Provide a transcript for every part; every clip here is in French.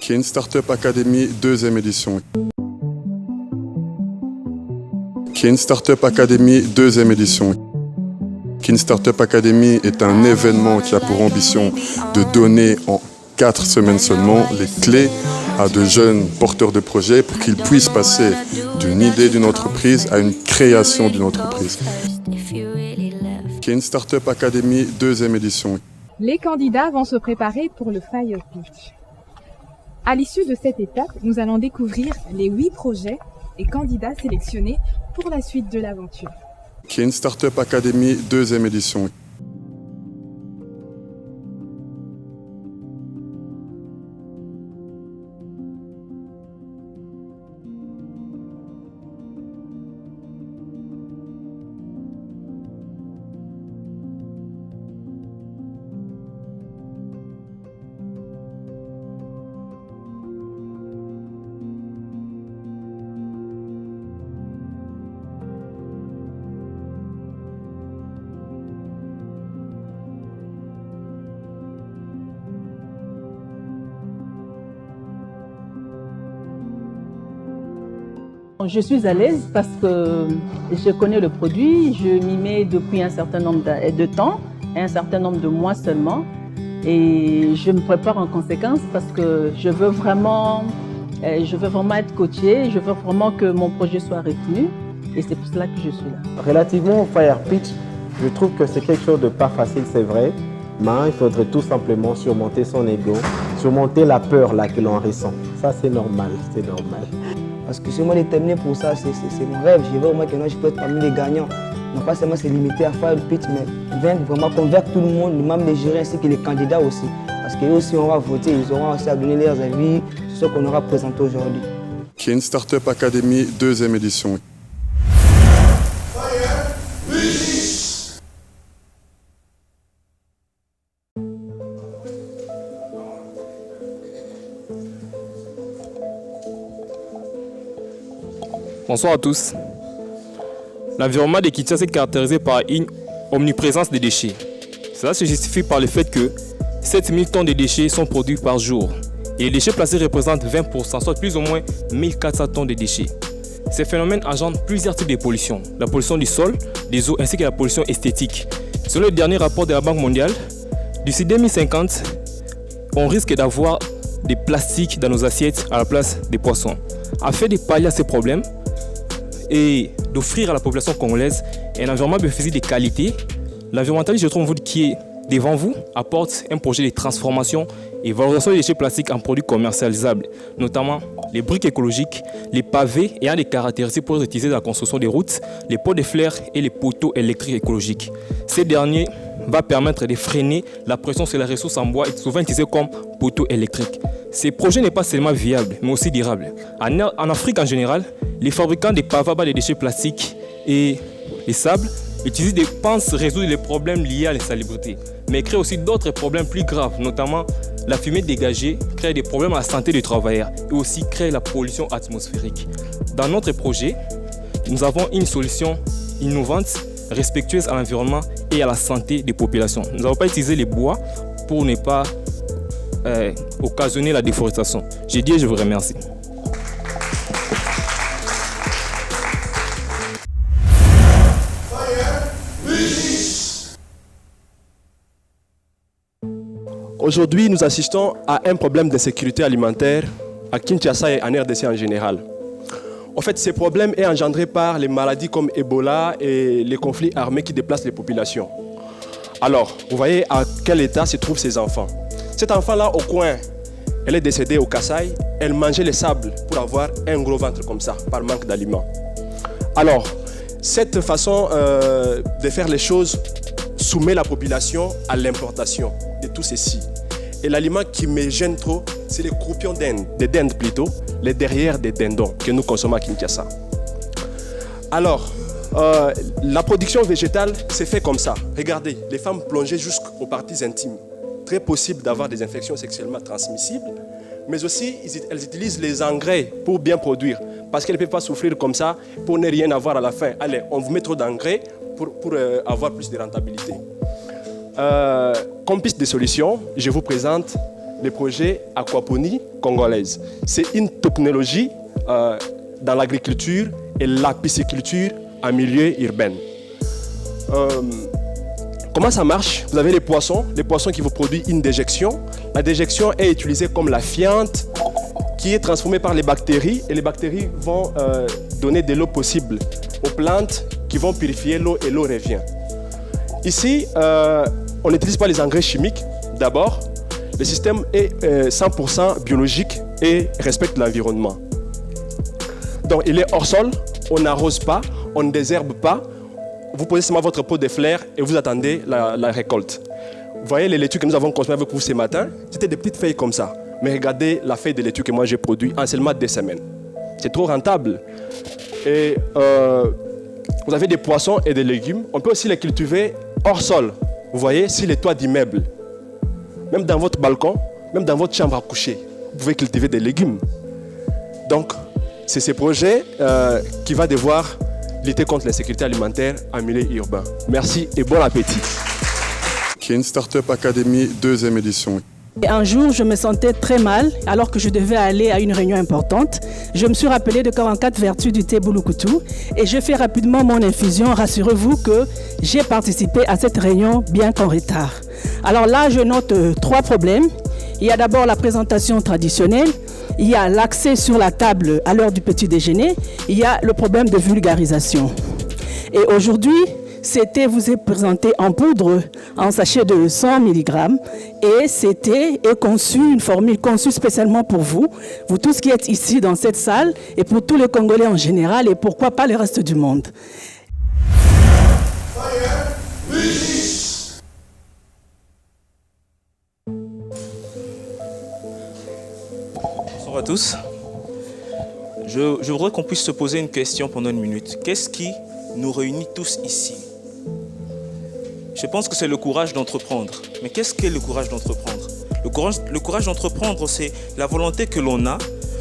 Kin Startup Academy, deuxième édition. Kin Startup Academy, deuxième édition. Kin Startup Academy est un événement qui a pour ambition de donner en 4 semaines seulement les clés à de jeunes porteurs de projets pour qu'ils puissent passer d'une idée d'une entreprise à une création d'une entreprise. Kin Startup Academy, deuxième édition. Les candidats vont se préparer pour le Fire Pitch. À l'issue de cette étape, nous allons découvrir les 8 projets et candidats sélectionnés pour la suite de l'aventure. Kin Startup Academy, deuxième édition. Je suis à l'aise parce que je connais le produit, je m'y mets depuis un certain nombre de temps, un certain nombre de mois seulement. Et je me prépare en conséquence parce que je veux vraiment être coachée, je veux vraiment que mon projet soit retenu. Et c'est pour cela que je suis là. Relativement au Fire Pitch, je trouve que c'est quelque chose de pas facile, c'est vrai. Mais il faudrait tout simplement surmonter son ego, surmonter la peur là que l'on ressent. Ça c'est normal, c'est normal. Parce que je suis vraiment déterminé pour ça, c'est mon rêve. Je veux vraiment que je peux être parmi les gagnants. Non pas seulement se limiter à faire le pitch, mais vraiment convaincre tout le monde, même les jurys ainsi que les candidats aussi. Parce qu'eux aussi, on va voter, ils auront aussi à donner leurs avis sur ce qu'on aura présenté aujourd'hui. Kin Startup Academy, deuxième édition. Bonsoir à tous. L'environnement de Kinshasa est caractérisé par une omniprésence des déchets. Cela se justifie par le fait que 7000 tonnes de déchets sont produits par jour. Et les déchets placés représentent 20%, soit plus ou moins 1400 tonnes de déchets. Ces phénomènes engendrent plusieurs types de pollution. La pollution du sol, des eaux ainsi que la pollution esthétique. Selon le dernier rapport de la Banque mondiale, d'ici 2050, on risque d'avoir des plastiques dans nos assiettes à la place des poissons. Afin de pallier à ces problèmes, et d'offrir à la population congolaise un environnement bénéficieux de qualité, l'environnementaliste qui est devant vous apporte un projet de transformation et valorisation des déchets plastiques en produits commercialisables, notamment les briques écologiques, les pavés ayant des caractéristiques pour être utilisés dans la construction des routes, les pots de fleurs et les poteaux électriques écologiques. Ces derniers vont permettre de freiner la pression sur les ressources en bois et souvent utilisés comme poteaux électriques. Ces projets n'est pas seulement viable, mais aussi durable. En Afrique en général, les fabricants de pavés à base de déchets plastiques et les sables utilisent des pensent résoudre les problèmes liés à l'insalubrité, mais créent aussi d'autres problèmes plus graves, notamment la fumée dégagée crée des problèmes à la santé des travailleurs et aussi crée la pollution atmosphérique. Dans notre projet, nous avons une solution innovante, respectueuse à l'environnement et à la santé des populations. Nous n'avons pas utilisé les bois pour ne pas occasionner la déforestation. J'ai dit et je vous remercie. Aujourd'hui, nous assistons à un problème de sécurité alimentaire à Kinshasa et en RDC en général. En fait, ce problème est engendré par les maladies comme Ebola et les conflits armés qui déplacent les populations. Alors, vous voyez à quel état se trouvent ces enfants. Cet enfant-là, au coin, elle est décédée au Kasaï. Elle mangeait le sable pour avoir un gros ventre comme ça, par manque d'aliments. Alors, cette façon de faire les choses soumet la population à l'importation de tout ceci. Et l'aliment qui me gêne trop, c'est les croupions d'Inde, des dindes plutôt, les derrières des dindons que nous consommons à Kinshasa. Alors, la production végétale s'est fait comme ça. Regardez, les femmes plongées jusqu'aux parties intimes. Très possible d'avoir des infections sexuellement transmissibles, mais aussi elles utilisent les engrais pour bien produire, parce qu'elles ne peuvent pas souffrir comme ça pour ne rien avoir à la fin. Allez, on vous met trop d'engrais pour avoir plus de rentabilité. Comme piste de solution, je vous présente le projet Aquaponie congolaise. C'est une technologie dans l'agriculture et la pisciculture en milieu urbain. Comment ça marche? Vous avez les poissons qui vous produisent une déjection. La déjection est utilisée comme la fiente qui est transformée par les bactéries et les bactéries vont donner de l'eau possible aux plantes qui vont purifier l'eau et l'eau revient. Ici, on n'utilise pas les engrais chimiques d'abord. Le système est 100% biologique et respecte l'environnement. Donc il est hors sol, on n'arrose pas, on ne désherbe pas. Vous posez seulement votre pot de fleurs et vous attendez la récolte. Vous voyez les laitues que nous avons consommées avec vous ce matin, c'était des petites feuilles comme ça. Mais regardez la feuille de laitue que moi j'ai produite en seulement 2 semaines. C'est trop rentable. Et vous avez des poissons et des légumes. On peut aussi les cultiver hors sol. Vous voyez, sur les toits d'immeubles. Même dans votre balcon, même dans votre chambre à coucher, vous pouvez cultiver des légumes. Donc, c'est ce projet qui va devoir lutter contre l'insécurité alimentaire en milieu urbain. Merci et bon appétit. Kin Startup Academy 2e édition. Un jour, je me sentais très mal alors que je devais aller à une réunion importante. Je me suis rappelé de 44 vertus du thé Bulukutu et je fais rapidement mon infusion. Rassurez-vous que j'ai participé à cette réunion bien qu'en retard. Alors là, je note 3 problèmes. Il y a d'abord la présentation traditionnelle, il y a l'accès sur la table à l'heure du petit déjeuner, il y a le problème de vulgarisation. Et aujourd'hui, c'était vous est présenté en poudre, en sachet de 100 mg et c'était conçu, une formule conçue spécialement pour vous tous qui êtes ici dans cette salle et pour tous les Congolais en général et pourquoi pas le reste du monde. Bonjour à tous. Je voudrais qu'on puisse se poser une question pendant une minute. Qu'est-ce qui nous réunit tous ici? Je pense que c'est le courage d'entreprendre. Mais qu'est-ce qu'est le courage d'entreprendre? Le courage d'entreprendre, c'est la volonté que l'on a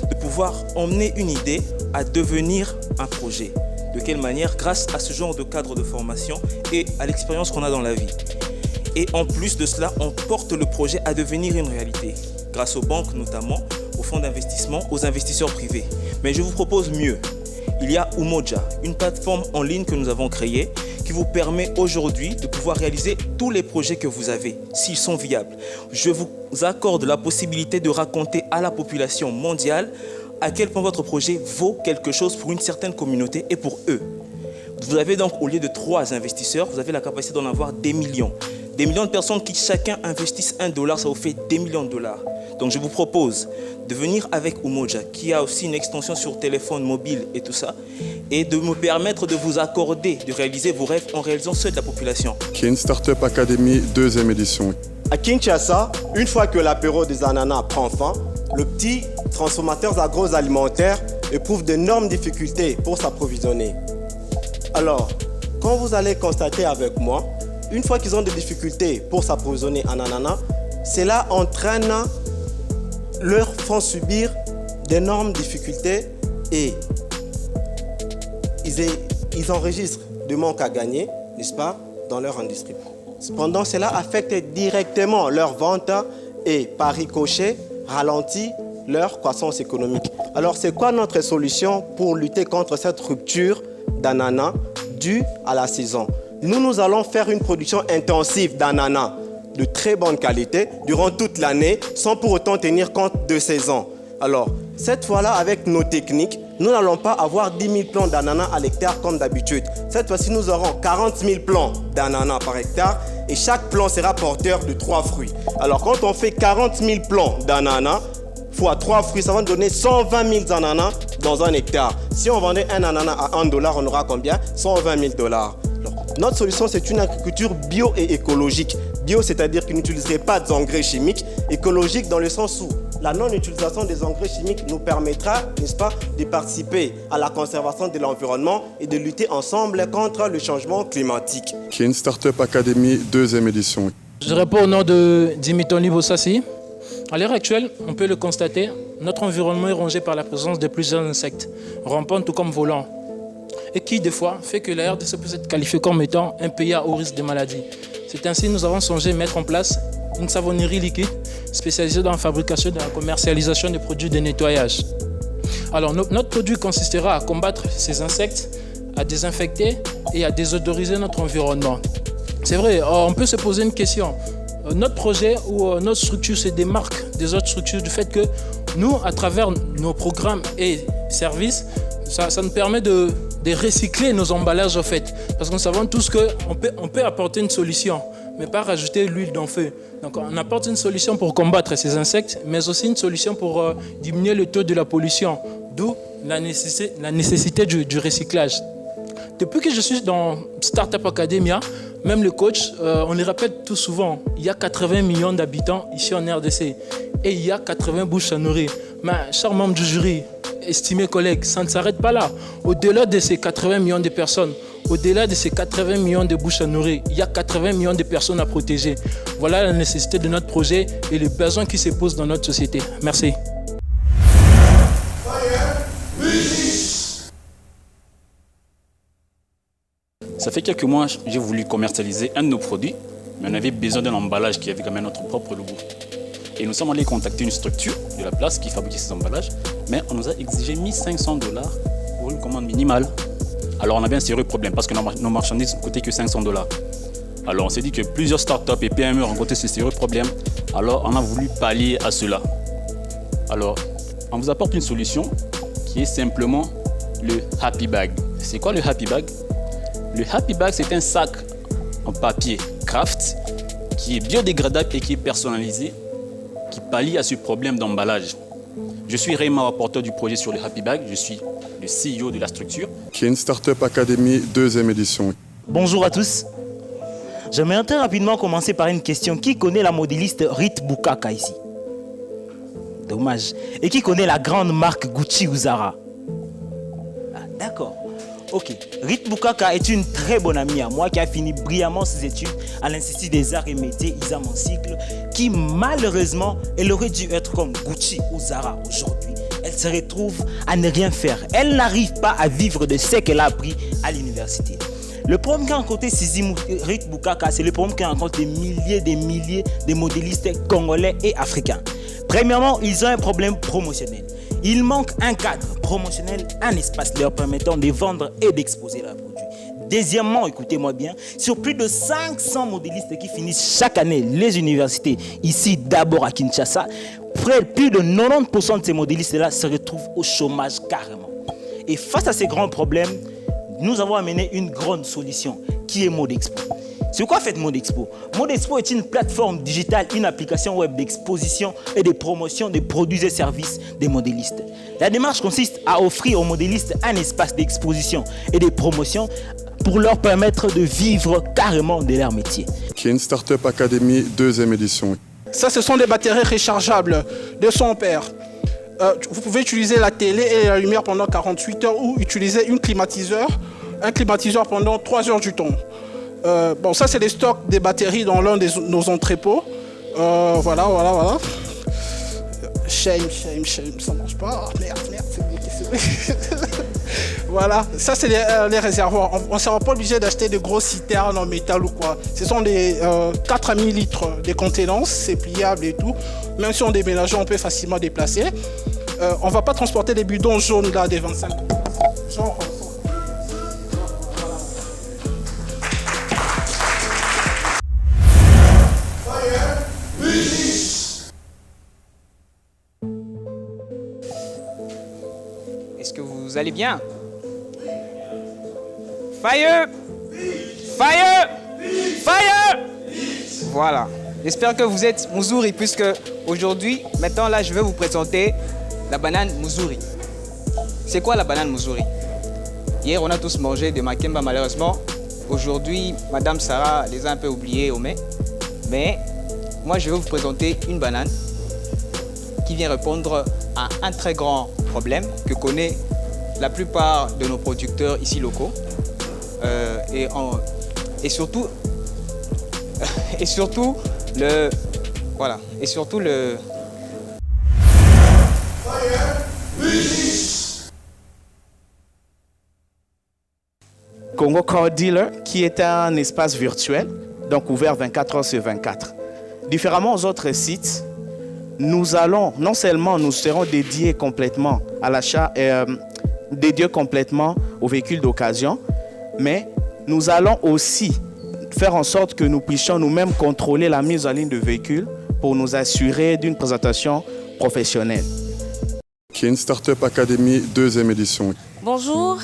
de pouvoir emmener une idée à devenir un projet. De quelle manière? Grâce à ce genre de cadre de formation et à l'expérience qu'on a dans la vie. Et en plus de cela, on porte le projet à devenir une réalité. Grâce aux banques notamment, aux fonds d'investissement, aux investisseurs privés. Mais je vous propose mieux. Il y a Umoja, une plateforme en ligne que nous avons créée qui vous permet aujourd'hui de pouvoir réaliser tous les projets que vous avez, s'ils sont viables. Je vous accorde la possibilité de raconter à la population mondiale à quel point votre projet vaut quelque chose pour une certaine communauté et pour eux. Vous avez donc, au lieu de 3 investisseurs, vous avez la capacité d'en avoir des millions. Des millions de personnes qui chacun investissent $1, ça vous fait des millions de dollars. Donc je vous propose de venir avec Umoja, qui a aussi une extension sur téléphone mobile et tout ça, et de me permettre de vous accorder, de réaliser vos rêves en réalisant ceux de la population. Kin Startup Academy 2e édition. À Kinshasa, une fois que l'apéro des ananas prend fin, le petit transformateur agroalimentaire éprouve d'énormes difficultés pour s'approvisionner. Alors, quand vous allez constater avec moi, une fois qu'ils ont des difficultés pour s'approvisionner en ananas, cela entraîne, leur font subir d'énormes difficultés et ils enregistrent des manques à gagner, n'est-ce pas, dans leur industrie. Cependant, cela affecte directement leur vente et, par ricochet, ralentit leur croissance économique. Alors, c'est quoi notre solution pour lutter contre cette rupture d'ananas due à la saison? Nous allons faire une production intensive d'ananas de très bonne qualité durant toute l'année sans pour autant tenir compte de saison. Alors, cette fois-là, avec nos techniques, nous n'allons pas avoir 10 000 plants d'ananas à l'hectare comme d'habitude. Cette fois-ci, nous aurons 40 000 plants d'ananas par hectare et chaque plant sera porteur de 3 fruits. Alors, quand on fait 40 000 plants d'ananas fois 3 fruits, ça va nous donner 120 000 ananas dans un hectare. Si on vendait un ananas à $1, on aura combien? 120 000 $. Alors, notre solution, c'est une agriculture bio et écologique. Bio, c'est-à-dire qu'il n'utiliserait pas d'engrais chimiques. Écologique dans le sens où la non-utilisation des engrais chimiques nous permettra, n'est-ce pas, de participer à la conservation de l'environnement et de lutter ensemble contre le changement climatique. Kin Startup Academy 2e édition. Je réponds au nom de Dimitri Bossassi. À l'heure actuelle, on peut le constater, notre environnement est rongé par la présence de plusieurs insectes, rampants tout comme volants, et qui, des fois, fait que la RDC peut être qualifiée comme étant un pays à haut risque de maladie. C'est ainsi que nous avons songé mettre en place une savonnerie liquide spécialisée dans la fabrication et la commercialisation des produits de nettoyage. Alors, notre produit consistera à combattre ces insectes, à désinfecter et à désodoriser notre environnement. C'est vrai, on peut se poser une question. Notre projet ou notre structure se démarque des autres structures du fait que nous, à travers nos programmes et services, ça nous permet de recycler nos emballages en fait. Parce que nous savons tous qu'on peut apporter une solution, mais pas rajouter l'huile dans le feu. Donc on apporte une solution pour combattre ces insectes, mais aussi une solution pour diminuer le taux de la pollution, d'où la nécessité du recyclage. Depuis que je suis dans Startup Academia, même le coach, on le répète tout souvent, il y a 80 millions d'habitants ici en RDC et il y a 80 bouches à nourrir. Mais, chers membres du jury, estimés collègues, ça ne s'arrête pas là. Au-delà de ces 80 millions de personnes, au-delà de ces 80 millions de bouches à nourrir, il y a 80 millions de personnes à protéger. Voilà la nécessité de notre projet et les besoins qui se posent dans notre société. Merci. Ça fait quelques mois, j'ai voulu commercialiser un de nos produits, mais on avait besoin d'un emballage qui avait quand même notre propre logo. Et nous sommes allés contacter une structure de la place qui fabriquait ces emballages, mais on nous a exigé 1 500 $ pour une commande minimale. Alors on avait un sérieux problème parce que nos marchandises ne coûtaient que 500 $. Alors on s'est dit que plusieurs startups et PME rencontraient ce sérieux problème, alors on a voulu pallier à cela. Alors on vous apporte une solution qui est simplement le Happy Bag. C'est quoi le Happy Bag? Le Happy Bag, c'est un sac en papier craft qui est biodégradable et qui est personnalisé, qui pallie à ce problème d'emballage. Je suis Raymond, rapporteur du projet sur le Happy Bag. Je suis le CEO de la structure. Kin Startup Academy, 2e édition. Bonjour à tous. J'aimerais très rapidement commencer par une question. Qui connaît la modéliste Rit Bukaka ici? Dommage. Et qui connaît la grande marque Gucci ou Zara? Ah, d'accord. Ok. Rit Bukaka est une très bonne amie à moi qui a fini brillamment ses études à l'Institut des Arts et Métiers, ISAM en cycle, qui malheureusement, elle aurait dû être comme Gucci ou Zara aujourd'hui. Elle se retrouve à ne rien faire. Elle n'arrive pas à vivre de ce qu'elle a appris à l'université. Le problème qu'a rencontré Rit Bukaka, c'est le problème qu'a rencontré des milliers de modélistes congolais et africains. Premièrement, ils ont un problème promotionnel. Il manque un cadre promotionnel, un espace leur permettant de vendre et d'exposer leurs produits. Deuxièmement, écoutez-moi bien, sur plus de 500 modélistes qui finissent chaque année les universités, ici d'abord à Kinshasa, plus de 90% de ces modélistes-là se retrouvent au chômage carrément. Et face à ces grands problèmes, nous avons amené une grande solution qui est Modexpo. C'est quoi fait Modexpo? Modexpo est une plateforme digitale, une application web d'exposition et de promotion des produits et services des modélistes. La démarche consiste à offrir aux modélistes un espace d'exposition et de promotion pour leur permettre de vivre carrément de leur métier. Kin Startup Academy, 2e édition. Ça, ce sont des batteries rechargeables de 100 ampères. Vous pouvez utiliser la télé et la lumière pendant 48 heures ou utiliser un climatiseur pendant 3 heures du temps. Bon, ça, c'est les stocks des batteries dans l'un de nos entrepôts. Voilà. Shame, ça ne marche pas. Merde, c'est bon. Voilà, ça, c'est les réservoirs. On ne sera pas obligé d'acheter de grosses citernes en métal ou quoi. Ce sont des 4 à 1000 litres de contenance, c'est pliable et tout. Même si on déménage, on peut facilement déplacer. On ne va pas transporter des bidons jaunes là, des 25 genre. Est-ce que vous allez bien? Fire! Fire! Fire! Voilà. J'espère que vous êtes Muzuri, puisque aujourd'hui, maintenant là, je vais vous présenter la banane Muzuri. C'est quoi la banane Muzuri? Hier, on a tous mangé de makemba, malheureusement. Aujourd'hui, Madame Sarah les a un peu oubliés au mai. Mais moi, je vais vous présenter une banane qui vient répondre à un très grand problème que connaît la plupart de nos producteurs ici locaux. Et surtout le Congo Car Dealer, qui est un espace virtuel, donc ouvert 24 heures sur 24. Différemment aux autres sites, nous allons, non seulement nous serons dédiés complètement à l'achat, dédiés complètement aux véhicules d'occasion, mais nous allons aussi faire en sorte que nous puissions nous-mêmes contrôler la mise en ligne de véhicules pour nous assurer d'une présentation professionnelle. Kin Startup Academy 2e édition. Bonjour,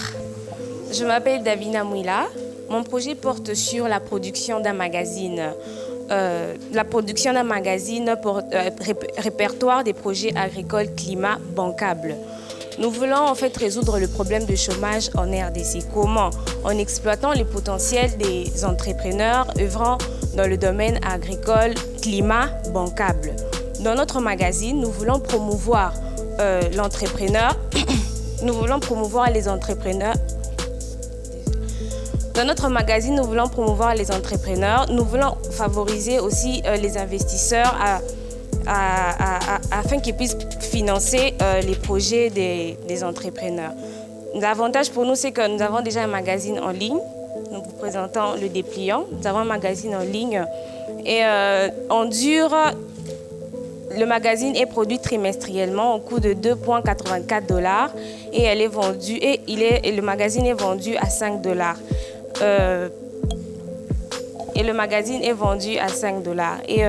je m'appelle Davina Mouila. Mon projet porte sur la production d'un magazine. Répertoire des projets agricoles climat bancables. Nous voulons en fait résoudre le problème de chômage en RDC. Comment? En exploitant le potentiel des entrepreneurs œuvrant dans le domaine agricole climat bancable. Dans notre magazine, nous voulons promouvoir l'entrepreneur. Nous voulons promouvoir les entrepreneurs. Dans notre magazine, nous voulons promouvoir les entrepreneurs. Nous voulons favoriser aussi les investisseurs afin qu'ils puissent financer les projets des entrepreneurs. L'avantage pour nous, c'est que nous avons déjà un magazine en ligne. Nous vous présentons le dépliant. Nous avons un magazine en ligne et le magazine est produit trimestriellement au coût de 2,84 $, et elle est vendue le magazine est vendu à 5 $. Et le magazine est vendu à 5 $. Et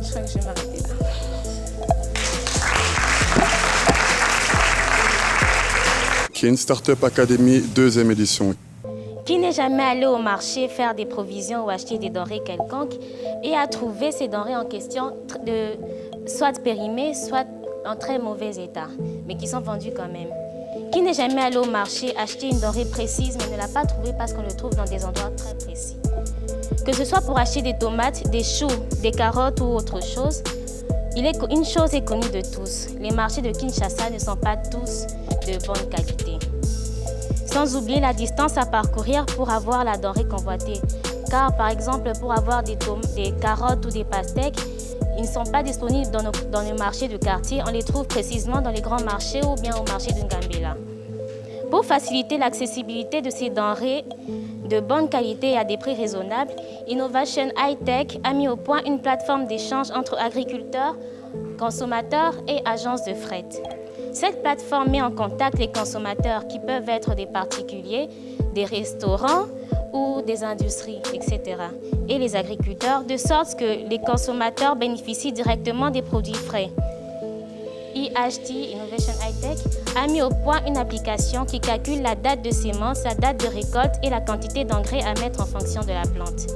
je crois que je vais m'arrêter là. Kin Startup Academy 2e édition. Qui n'est jamais allé au marché faire des provisions ou acheter des denrées quelconques et a trouvé ces denrées en question soit périmées, soit en très mauvais état, mais qui sont vendues quand même? Qui n'est jamais allé au marché acheter une denrée précise mais ne l'a pas trouvée parce qu'on le trouve dans des endroits très précis? Que ce soit pour acheter des tomates, des choux, des carottes ou autre chose, une chose est connue de tous, les marchés de Kinshasa ne sont pas tous de bonne qualité. Sans oublier la distance à parcourir pour avoir la denrée convoitée. Car par exemple, pour avoir des carottes ou des pastèques, ils ne sont pas disponibles dans le marché de quartier, on les trouve précisément dans les grands marchés ou bien au marché de Ngambela. Pour faciliter l'accessibilité de ces denrées de bonne qualité et à des prix raisonnables, Innovation High Tech a mis au point une plateforme d'échange entre agriculteurs, consommateurs et agences de fret. Cette plateforme met en contact les consommateurs qui peuvent être des particuliers, des restaurants ou des industries, etc. et les agriculteurs, de sorte que les consommateurs bénéficient directement des produits frais. IHT, Innovation High Tech, a mis au point une application qui calcule la date de sémence, la date de récolte et la quantité d'engrais à mettre en fonction de la plante.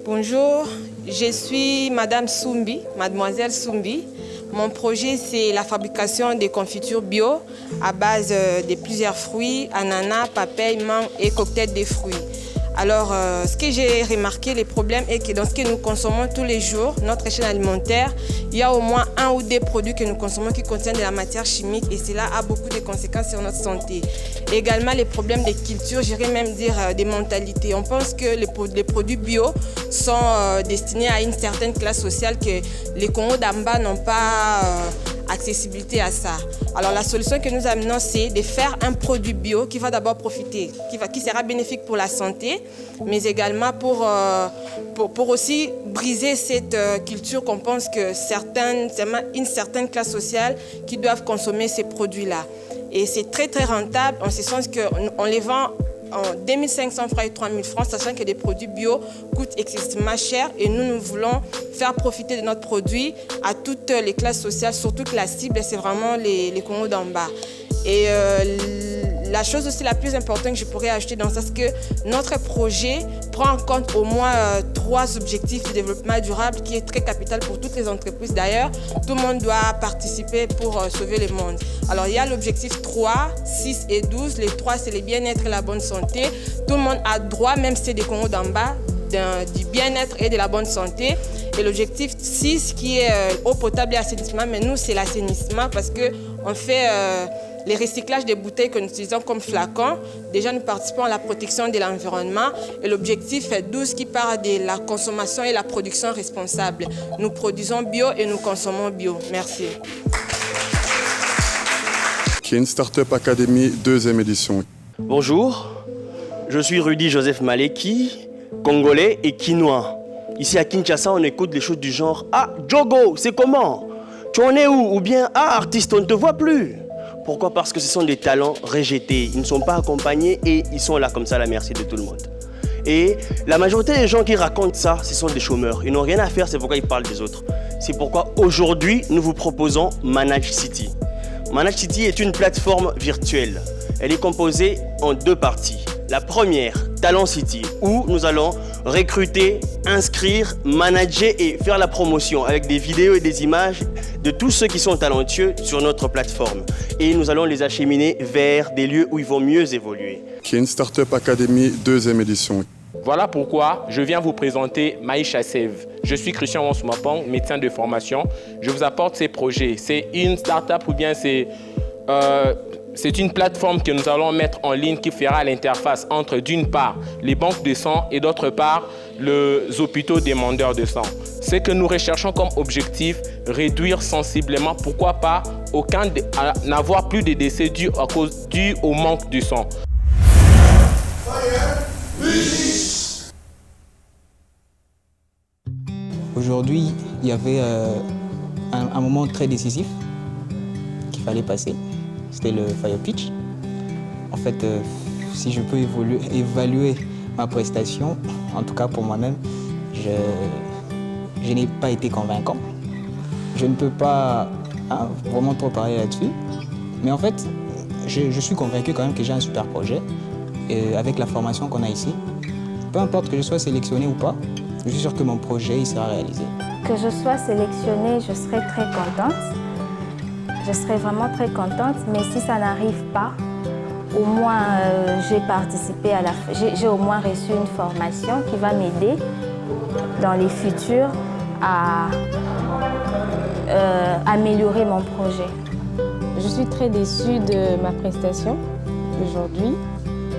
Bonjour, je suis Madame Soumbi, Mademoiselle Soumbi. Mon projet, c'est la fabrication des confitures bio à base de plusieurs fruits, ananas, papaye, mangue et cocktail de fruits. Alors, ce que j'ai remarqué, le problème est que dans ce que nous consommons tous les jours, notre chaîne alimentaire, il y a au moins 1 ou 2 produits que nous consommons qui contiennent de la matière chimique et cela a beaucoup de conséquences sur notre santé. Également, les problèmes de culture, j'irais même dire des mentalités. On pense que les produits bio sont destinés à une certaine classe sociale que les Congos d'en bas n'ont pas accessibilité à ça. Alors la solution que nous amenons, c'est de faire un produit bio qui va d'abord profiter, qui sera bénéfique pour la santé, mais également pour aussi briser cette culture qu'on pense que une certaine classe sociale qui doivent consommer ces produits-là. Et c'est très très rentable en ce sens qu'on les vend en 2500 francs et 3000 francs, sachant que les produits bio coûtent excessivement cher et nous voulons faire profiter de notre produit à toutes les classes sociales, surtout que la cible, c'est vraiment les Congos d'en bas. Et la chose aussi la plus importante que je pourrais ajouter dans ça, c'est que notre projet prend en compte au moins 3 objectifs de développement durable qui est très capital pour toutes les entreprises. D'ailleurs, tout le monde doit participer pour sauver le monde. Alors, il y a l'objectif 3, 6 et 12. Les 3, c'est le bien-être et la bonne santé. Tout le monde a droit, même si c'est des Congos d'en bas, du bien-être et de la bonne santé. Et l'objectif 6 qui est eau potable et assainissement, mais nous, c'est l'assainissement parce qu'on fait les recyclages des bouteilles que nous utilisons comme flacons. Déjà, nous participons à la protection de l'environnement. Et l'objectif 12 qui parle de la consommation et la production responsable. Nous produisons bio et nous consommons bio. Merci. Kin Startup Academy, 2e édition. Bonjour, je suis Rudy Joseph Maleki, congolais et quinois. Ici à Kinshasa, on écoute des choses du genre « Ah, Jogo, c'est comment? Tu en es où ?» ou bien « Ah, artiste, on ne te voit plus !» Pourquoi? Parce que ce sont des talents rejetés. Ils ne sont pas accompagnés et ils sont là comme ça à la merci de tout le monde. Et la majorité des gens qui racontent ça, ce sont des chômeurs. Ils n'ont rien à faire, c'est pourquoi ils parlent des autres. C'est pourquoi aujourd'hui, nous vous proposons Manage City. Manage City est une plateforme virtuelle. Elle est composée en 2 parties. La première, Talent City, où nous allons recruter, inscrire, manager et faire la promotion avec des vidéos et des images de tous ceux qui sont talentueux sur notre plateforme. Et nous allons les acheminer vers des lieux où ils vont mieux évoluer. Kin Startup Academy, 2e édition. Voilà pourquoi je viens vous présenter Maïcha Save. Je suis Christian Wonsumapong, médecin de formation. Je vous apporte ces projets. C'est une start-up ou bien c'est une plateforme que nous allons mettre en ligne qui fera l'interface entre d'une part les banques de sang et d'autre part les hôpitaux demandeurs de sang. Ce que nous recherchons comme objectif, réduire sensiblement, pourquoi pas, n'avoir plus de décès dus au manque de sang. Aujourd'hui, il y avait un moment très décisif qu'il fallait passer. C'était le Fire Pitch. En fait, si je peux évaluer ma prestation, en tout cas pour moi-même, je n'ai pas été convaincant. Je ne peux pas vraiment trop parler là-dessus. Mais en fait, je suis convaincu quand même que j'ai un super projet. Et avec la formation qu'on a ici, peu importe que je sois sélectionné ou pas, je suis sûr que mon projet il sera réalisé. Que je sois sélectionnée, je serai très contente. Je serai vraiment très contente, mais si ça n'arrive pas, au moins j'ai participé à j'ai au moins reçu une formation qui va m'aider dans les futurs à améliorer mon projet. Je suis très déçue de ma prestation aujourd'hui.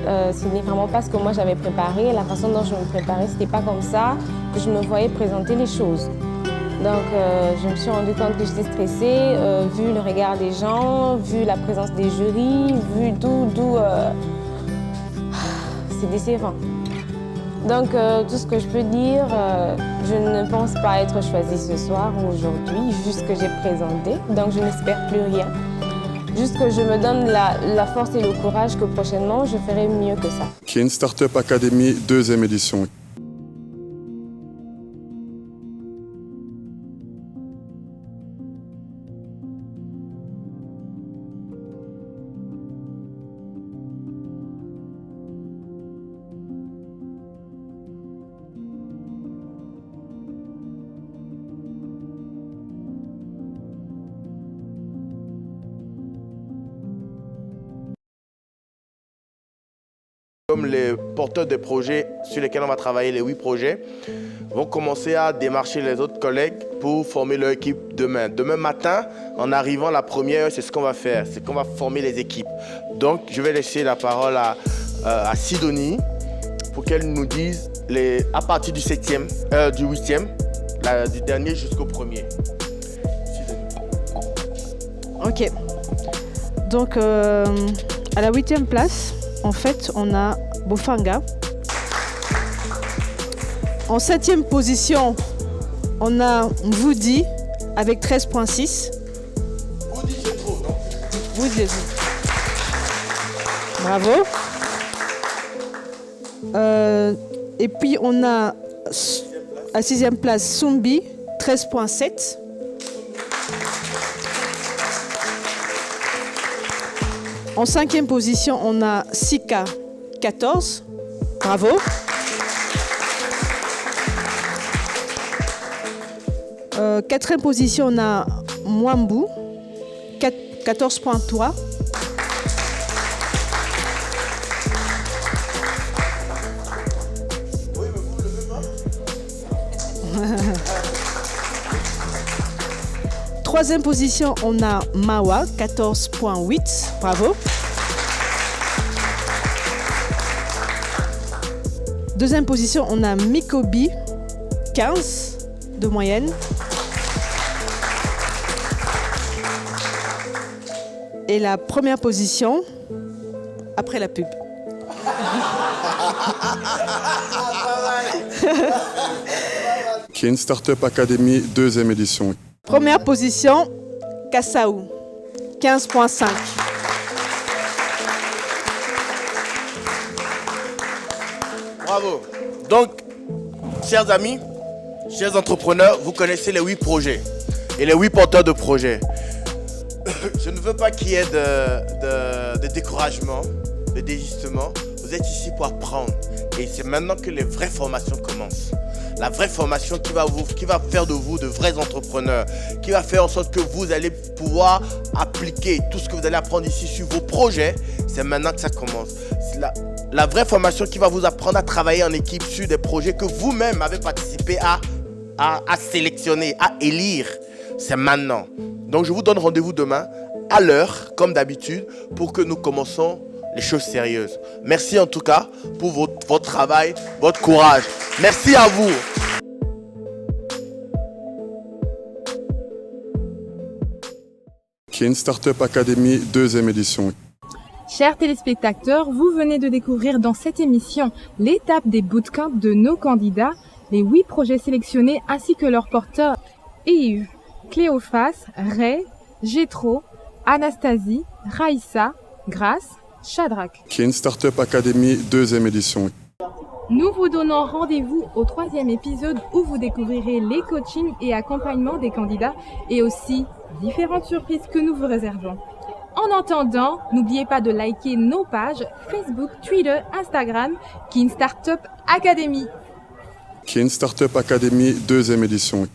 Ce n'est vraiment pas ce que moi j'avais préparé. La façon dont je me préparais, ce n'était pas comme ça que je me voyais présenter les choses. Donc je me suis rendu compte que j'étais stressée, vu le regard des gens, vu la présence des jurys, vu d'où c'est décevant. Donc tout ce que je peux dire, je ne pense pas être choisie ce soir ou aujourd'hui, juste que j'ai présenté, donc je n'espère plus rien. Juste que je me donne la force et le courage que prochainement je ferai mieux que ça. Kin Startup Academy, 2e édition. Comme les porteurs de projets sur lesquels on va travailler, les 8 projets, vont commencer à démarcher les autres collègues pour former leur équipe demain. Demain matin, en arrivant, la première, c'est ce qu'on va faire, c'est qu'on va former les équipes. Donc, je vais laisser la parole à Sidonie pour qu'elle nous dise à partir du 7e, du 8e, du dernier jusqu'au premier. Ok. Donc, à la 8e place, en fait, on a Bofanga. En 7e position, on a Woody avec 13,6. Woody, c'est trop, non? Woody, bravo. Et puis, on a à 6e place Sumbi, 13,7. En 5e position, on a Sika, 14. Bravo. Quatrième position, on a Mwambu, 14,3. Troisième position, on a Mawa, 14,8. Bravo. Deuxième position, on a Mikobi, 15 de moyenne. Et la première position, après la pub. Kin Startup Academy, 2e édition. Première position, Kassaou, 15,5. Bravo. Donc, chers amis, chers entrepreneurs, vous connaissez les 8 projets et les 8 porteurs de projets. Je ne veux pas qu'il y ait de découragement, de désistement. Vous êtes ici pour apprendre. Et c'est maintenant que les vraies formations commencent. La vraie formation qui va faire de vous de vrais entrepreneurs, qui va faire en sorte que vous allez pouvoir appliquer tout ce que vous allez apprendre ici sur vos projets. C'est maintenant que ça commence. La vraie formation qui va vous apprendre à travailler en équipe sur des projets que vous-même avez participé à sélectionner, à élire. C'est maintenant. Donc je vous donne rendez-vous demain à l'heure, comme d'habitude, pour que nous commençons les choses sérieuses. Merci en tout cas pour votre travail, votre courage. Merci à vous. Kin Startup Academy, 2e édition. Chers téléspectateurs, vous venez de découvrir dans cette émission l'étape des bootcamps de nos candidats, les 8 projets sélectionnés ainsi que leurs porteurs Yves, Cléophas, Ray, Gétro, Anastasie, Raïssa, Grace, Shadrach. Kin Startup Academy, 2e édition. Nous vous donnons rendez-vous au 3e épisode où vous découvrirez les coachings et accompagnements des candidats et aussi différentes surprises que nous vous réservons. En attendant, n'oubliez pas de liker nos pages Facebook, Twitter, Instagram, Kin Startup Academy. Kin Startup Academy, 2e édition.